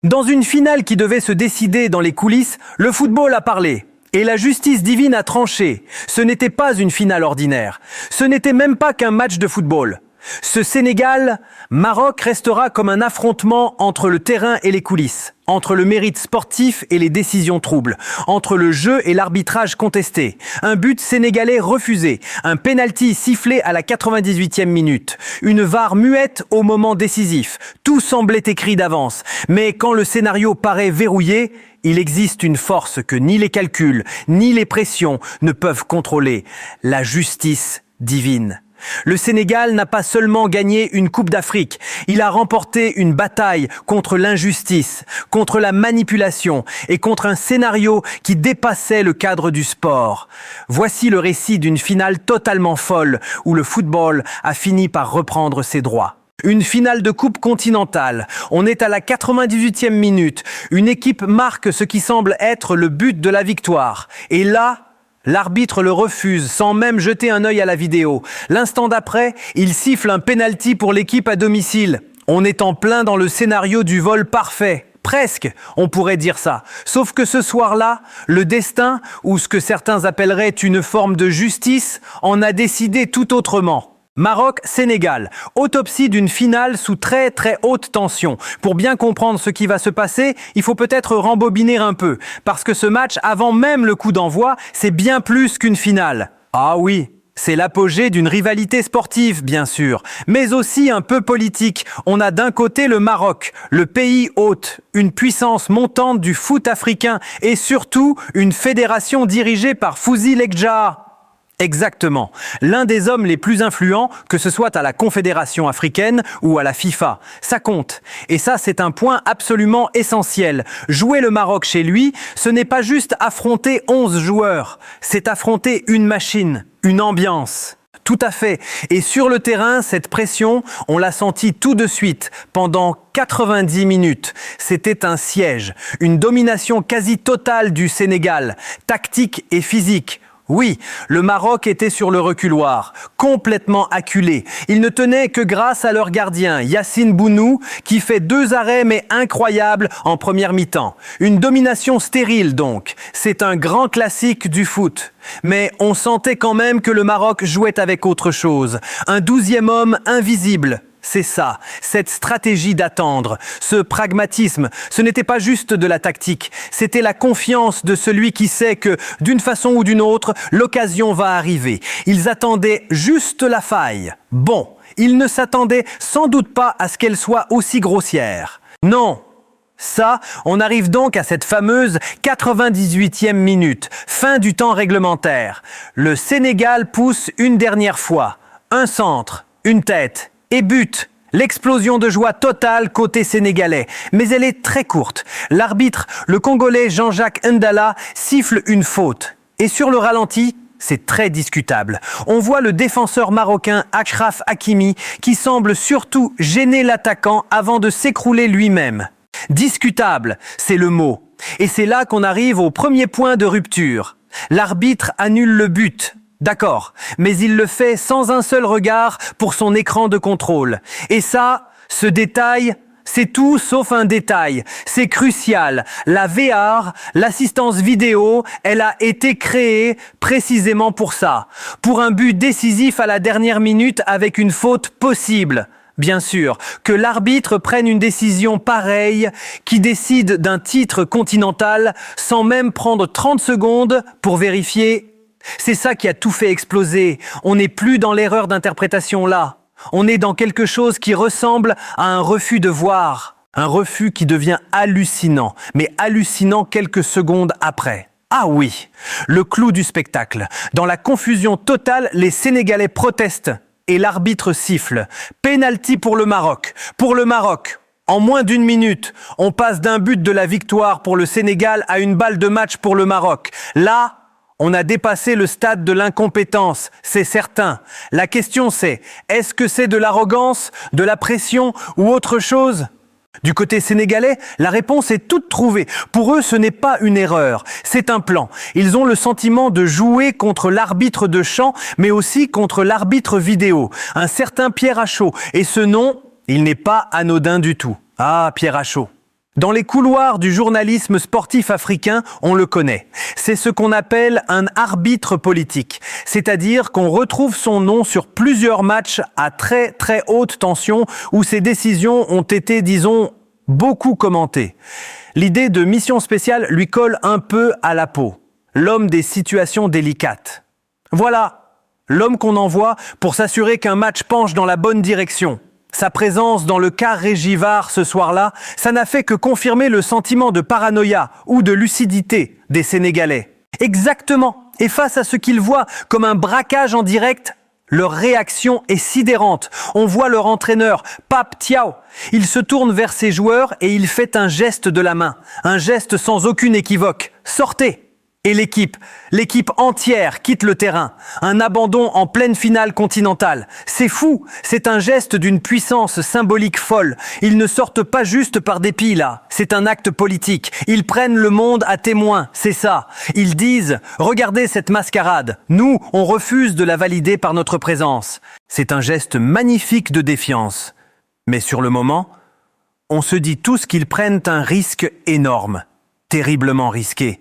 Dans une finale qui devait se décider dans les coulisses, le football a parlé. Et la justice divine a tranché. Ce n'était pas une finale ordinaire. Ce n'était même pas qu'un match de football. Ce Sénégal-Maroc restera comme un affrontement entre le terrain et les coulisses, entre le mérite sportif et les décisions troubles, entre le jeu et l'arbitrage contesté. Un but sénégalais refusé, un pénalty sifflé à la 98e minute, une VAR muette au moment décisif. Tout semblait écrit d'avance. Mais quand le scénario paraît verrouillé, il existe une force que ni les calculs, ni les pressions ne peuvent contrôler. La justice divine. Le Sénégal n'a pas seulement gagné une Coupe d'Afrique, il a remporté une bataille contre l'injustice, contre la manipulation et contre un scénario qui dépassait le cadre du sport. Voici le récit d'une finale totalement folle où le football a fini par reprendre ses droits. Une finale de coupe continentale. On est à la 98e minute. Une équipe marque ce qui semble être le but de la victoire. Et là, l'arbitre le refuse sans même jeter un œil à la vidéo. L'instant d'après, il siffle un pénalty pour l'équipe à domicile. On est en plein dans le scénario du vol parfait. Presque, on pourrait dire ça. Sauf que ce soir-là, le destin, ou ce que certains appelleraient une forme de justice, en a décidé tout autrement. Maroc-Sénégal, autopsie d'une finale sous très haute tension. Pour bien comprendre ce qui va se passer, il faut peut-être rembobiner un peu, parce que ce match, avant même le coup d'envoi, c'est bien plus qu'une finale. Ah oui, c'est l'apogée d'une rivalité sportive, bien sûr, mais aussi un peu politique. On a d'un côté le Maroc, le pays hôte, une puissance montante du foot africain et surtout une fédération dirigée par Fouzi Lekdja. Exactement. L'un des hommes les plus influents, que ce soit à la Confédération africaine ou à la FIFA. Ça compte. Et ça, c'est un point absolument essentiel. Jouer le Maroc chez lui, ce n'est pas juste affronter 11 joueurs. C'est affronter une machine, une ambiance. Tout à fait. Et sur le terrain, cette pression, on l'a sentie tout de suite, pendant 90 minutes. C'était un siège, une domination quasi totale du Sénégal, tactique et physique. Oui, le Maroc était sur le reculoir, complètement acculé. Ils ne tenaient que grâce à leur gardien, Yassine Bounou, qui fait 2 arrêts mais incroyables en première mi-temps. Une domination stérile donc. C'est un grand classique du foot. Mais on sentait quand même que le Maroc jouait avec autre chose. Un 12e homme invisible. C'est ça, cette stratégie d'attendre, ce pragmatisme, ce n'était pas juste de la tactique, c'était la confiance de celui qui sait que, d'une façon ou d'une autre, l'occasion va arriver. Ils attendaient juste la faille. Bon, ils ne s'attendaient sans doute pas à ce qu'elle soit aussi grossière. Non. Ça, on arrive donc à cette fameuse 98e minute, fin du temps réglementaire. Le Sénégal pousse une dernière fois. Un centre, une tête. Et but, l'explosion de joie totale côté sénégalais. Mais elle est très courte. L'arbitre, le Congolais Jean-Jacques Ndala, siffle une faute. Et sur le ralenti, c'est très discutable. On voit le défenseur marocain Achraf Hakimi qui semble surtout gêner l'attaquant avant de s'écrouler lui-même. Discutable, c'est le mot. Et c'est là qu'on arrive au premier point de rupture. L'arbitre annule le but. D'accord, mais il le fait sans un seul regard pour son écran de contrôle. Et ça, ce détail, c'est tout sauf un détail. C'est crucial. La VAR, l'assistance vidéo, elle a été créée précisément pour ça. Pour un but décisif à la dernière minute avec une faute possible. Bien sûr, que l'arbitre prenne une décision pareille, qui décide d'un titre continental sans même prendre 30 secondes pour vérifier. C'est ça qui a tout fait exploser. On n'est plus dans l'erreur d'interprétation là. On est dans quelque chose qui ressemble à un refus de voir. Un refus qui devient hallucinant, mais hallucinant quelques secondes après. Ah oui, le clou du spectacle. Dans la confusion totale, les Sénégalais protestent et l'arbitre siffle. Pénalty pour le Maroc. Pour le Maroc. En moins d'1 minute, on passe d'un but de la victoire pour le Sénégal à une balle de match pour le Maroc. Là, on a dépassé le stade de l'incompétence, c'est certain. La question c'est, est-ce que c'est de l'arrogance, de la pression ou autre chose ? Du côté sénégalais, la réponse est toute trouvée. Pour eux, ce n'est pas une erreur, c'est un plan. Ils ont le sentiment de jouer contre l'arbitre de champ, mais aussi contre l'arbitre vidéo, un certain Pierre Achot. Et ce nom, il n'est pas anodin du tout. Ah, Pierre Achot. Dans les couloirs du journalisme sportif africain, on le connaît. C'est ce qu'on appelle un arbitre politique, c'est-à-dire qu'on retrouve son nom sur plusieurs matchs à très très haute tension où ses décisions ont été, disons, beaucoup commentées. L'idée de mission spéciale lui colle un peu à la peau. L'homme des situations délicates. Voilà, l'homme qu'on envoie pour s'assurer qu'un match penche dans la bonne direction. Sa présence dans le quart Régivard ce soir-là, ça n'a fait que confirmer le sentiment de paranoïa ou de lucidité des Sénégalais. Exactement. Et face à ce qu'ils voient comme un braquage en direct, leur réaction est sidérante. On voit leur entraîneur, Pape Thiaw. Il se tourne vers ses joueurs et il fait un geste de la main. Un geste sans aucune équivoque. Sortez! Et l'équipe entière quitte le terrain. Un abandon en pleine finale continentale. C'est fou, c'est un geste d'une puissance symbolique folle. Ils ne sortent pas juste par dépit là, c'est un acte politique. Ils prennent le monde à témoin, c'est ça. Ils disent, regardez cette mascarade, nous, on refuse de la valider par notre présence. C'est un geste magnifique de défiance. Mais sur le moment, on se dit tous qu'ils prennent un risque énorme, terriblement risqué.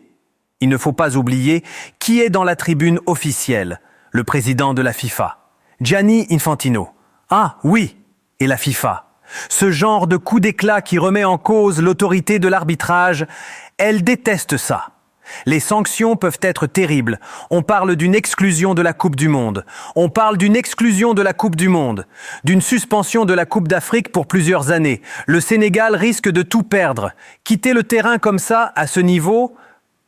Il ne faut pas oublier qui est dans la tribune officielle, le président de la FIFA, Gianni Infantino. Ah oui, et la FIFA. Ce genre de coup d'éclat qui remet en cause l'autorité de l'arbitrage, elle déteste ça. Les sanctions peuvent être terribles. On parle d'une exclusion de la Coupe du Monde. On parle d'une exclusion de la Coupe du Monde. D'une suspension de la Coupe d'Afrique pour plusieurs années. Le Sénégal risque de tout perdre. Quitter le terrain comme ça, à ce niveau,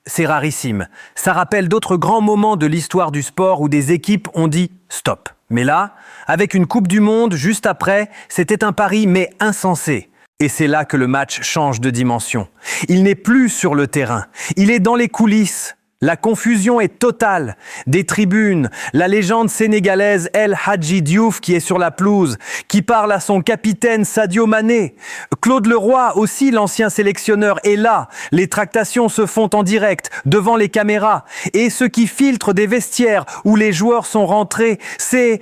c'est rarissime. Ça rappelle d'autres grands moments de l'histoire du sport où des équipes ont dit « stop ». Mais là, avec une Coupe du Monde juste après, c'était un pari mais insensé. Et c'est là que le match change de dimension. Il n'est plus sur le terrain, il est dans les coulisses. La confusion est totale. Des tribunes, la légende sénégalaise El Hadji Diouf qui est sur la pelouse, qui parle à son capitaine Sadio Mané. Claude Leroy, aussi l'ancien sélectionneur, est là. Les tractations se font en direct, devant les caméras. Et ce qui filtre des vestiaires où les joueurs sont rentrés, c'est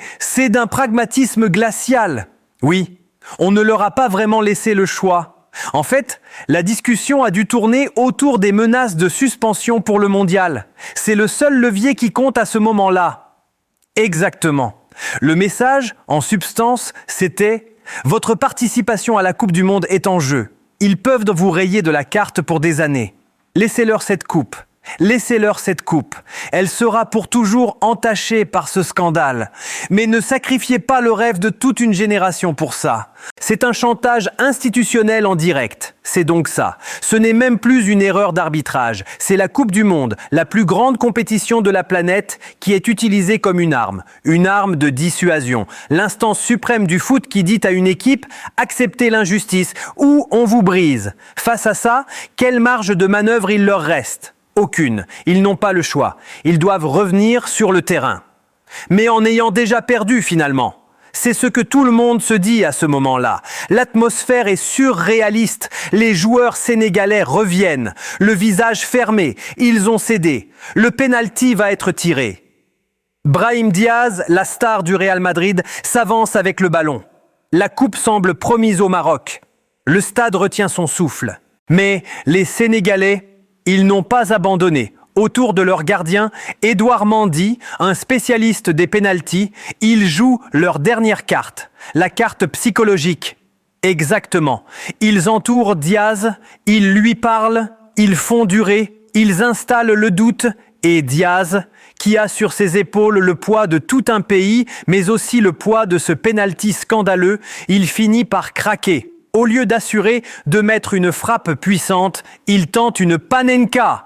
d'un pragmatisme glacial. Oui, on ne leur a pas vraiment laissé le choix. En fait, la discussion a dû tourner autour des menaces de suspension pour le mondial. C'est le seul levier qui compte à ce moment-là. Exactement. Le message, en substance, c'était « Votre participation à la Coupe du Monde est en jeu. Ils peuvent vous rayer de la carte pour des années. Laissez-leur cette coupe. Laissez-leur cette coupe. Elle sera pour toujours entachée par ce scandale. Mais ne sacrifiez pas le rêve de toute une génération pour ça. C'est un chantage institutionnel en direct. C'est donc ça. Ce n'est même plus une erreur d'arbitrage. C'est la Coupe du Monde, la plus grande compétition de la planète, qui est utilisée comme une arme de dissuasion. L'instance suprême du foot qui dit à une équipe « acceptez l'injustice » ou « on vous brise ». Face à ça, quelle marge de manœuvre il leur reste ? Aucune. Ils n'ont pas le choix. Ils doivent revenir sur le terrain. Mais en ayant déjà perdu finalement. C'est ce que tout le monde se dit à ce moment-là. L'atmosphère est surréaliste. Les joueurs sénégalais reviennent. Le visage fermé. Ils ont cédé. Le penalty va être tiré. Brahim Diaz, la star du Real Madrid, s'avance avec le ballon. La coupe semble promise au Maroc. Le stade retient son souffle. Mais les Sénégalais, ils n'ont pas abandonné. Autour de leur gardien, Édouard Mendy, un spécialiste des pénaltys, ils jouent leur dernière carte, la carte psychologique. Exactement. Ils entourent Diaz, ils lui parlent, ils font durer, ils installent le doute et Diaz, qui a sur ses épaules le poids de tout un pays, mais aussi le poids de ce pénalty scandaleux, il finit par craquer. Au lieu d'assurer de mettre une frappe puissante, il tente une panenka.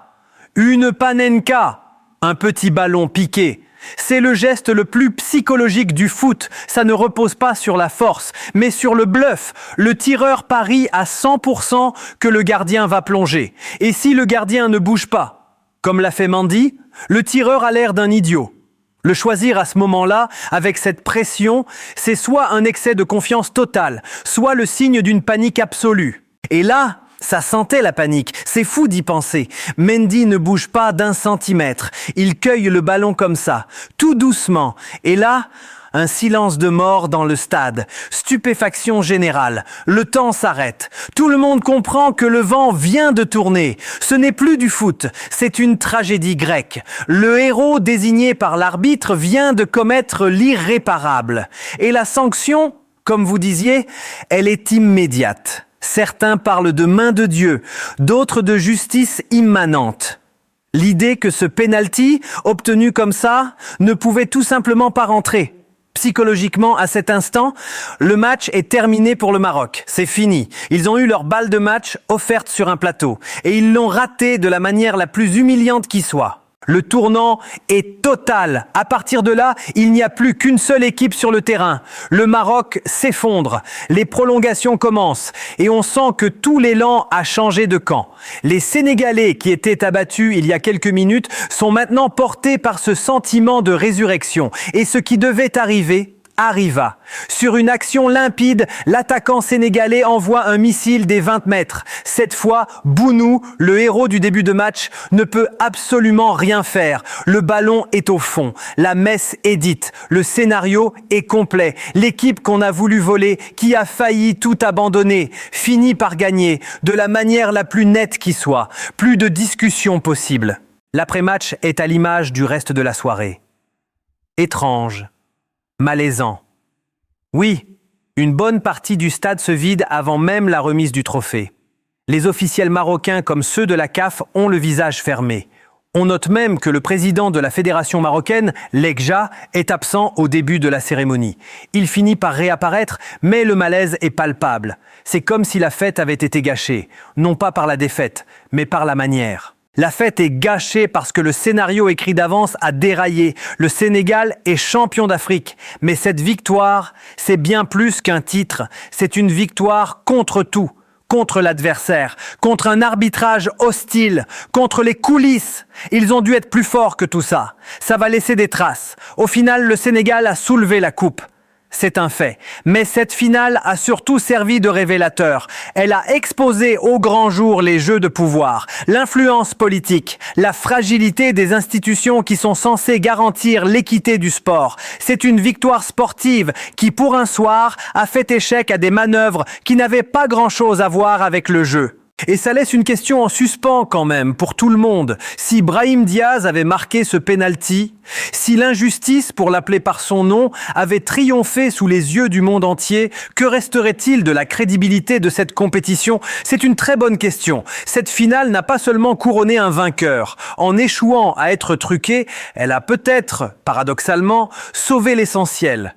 Une panenka, un petit ballon piqué. C'est le geste le plus psychologique du foot. Ça ne repose pas sur la force, mais sur le bluff. Le tireur parie à 100% que le gardien va plonger. Et si le gardien ne bouge pas, comme l'a fait Mendy, le tireur a l'air d'un idiot. Le choisir à ce moment-là, avec cette pression, c'est soit un excès de confiance totale, soit le signe d'une panique absolue. Et là, ça sentait la panique, c'est fou d'y penser. Mendy ne bouge pas d'1 centimètre, il cueille le ballon comme ça, tout doucement. Et là, Un silence de mort dans le stade. Stupéfaction générale. Le temps s'arrête. Tout le monde comprend que le vent vient de tourner. Ce n'est plus du foot, c'est une tragédie grecque. Le héros désigné par l'arbitre vient de commettre l'irréparable. Et la sanction, comme vous disiez, elle est immédiate. Certains parlent de main de Dieu, d'autres de justice immanente. L'idée que ce penalty, obtenu comme ça, ne pouvait tout simplement pas rentrer. Psychologiquement, à cet instant, le match est terminé pour le Maroc. C'est fini. Ils ont eu leur balle de match offerte sur un plateau. Et ils l'ont raté de la manière la plus humiliante qui soit. Le tournant est total. À partir de là, il n'y a plus qu'une seule équipe sur le terrain. Le Maroc s'effondre. Les prolongations commencent. Et on sent que tout l'élan a changé de camp. Les Sénégalais qui étaient abattus il y a quelques minutes sont maintenant portés par ce sentiment de résurrection. Et ce qui devait arriver arriva. Sur une action limpide, l'attaquant sénégalais envoie un missile des 20 mètres. Cette fois, Bounou, le héros du début de match, ne peut absolument rien faire. Le ballon est au fond. La messe est dite. Le scénario est complet. L'équipe qu'on a voulu voler, qui a failli tout abandonner, finit par gagner de la manière la plus nette qui soit. Plus de discussion possible. L'après-match est à l'image du reste de la soirée. Étrange. Malaisant. Oui, une bonne partie du stade se vide avant même la remise du trophée. Les officiels marocains comme ceux de la CAF ont le visage fermé. On note même que le président de la fédération marocaine, Legja, est absent au début de la cérémonie. Il finit par réapparaître, mais le malaise est palpable. C'est comme si la fête avait été gâchée, non pas par la défaite, mais par la manière. La fête est gâchée parce que le scénario écrit d'avance a déraillé. Le Sénégal est champion d'Afrique. Mais cette victoire, c'est bien plus qu'un titre. C'est une victoire contre tout. Contre l'adversaire, contre un arbitrage hostile, contre les coulisses. Ils ont dû être plus forts que tout ça. Ça va laisser des traces. Au final, le Sénégal a soulevé la coupe. C'est un fait. Mais cette finale a surtout servi de révélateur. Elle a exposé au grand jour les jeux de pouvoir, l'influence politique, la fragilité des institutions qui sont censées garantir l'équité du sport. C'est une victoire sportive qui, pour un soir, a fait échec à des manœuvres qui n'avaient pas grand-chose à voir avec le jeu. Et ça laisse une question en suspens quand même pour tout le monde. Si Brahim Diaz avait marqué ce penalty, si l'injustice, pour l'appeler par son nom, avait triomphé sous les yeux du monde entier, que resterait-il de la crédibilité de cette compétition? C'est une très bonne question. Cette finale n'a pas seulement couronné un vainqueur. En échouant à être truquée, elle a peut-être, paradoxalement, sauvé l'essentiel.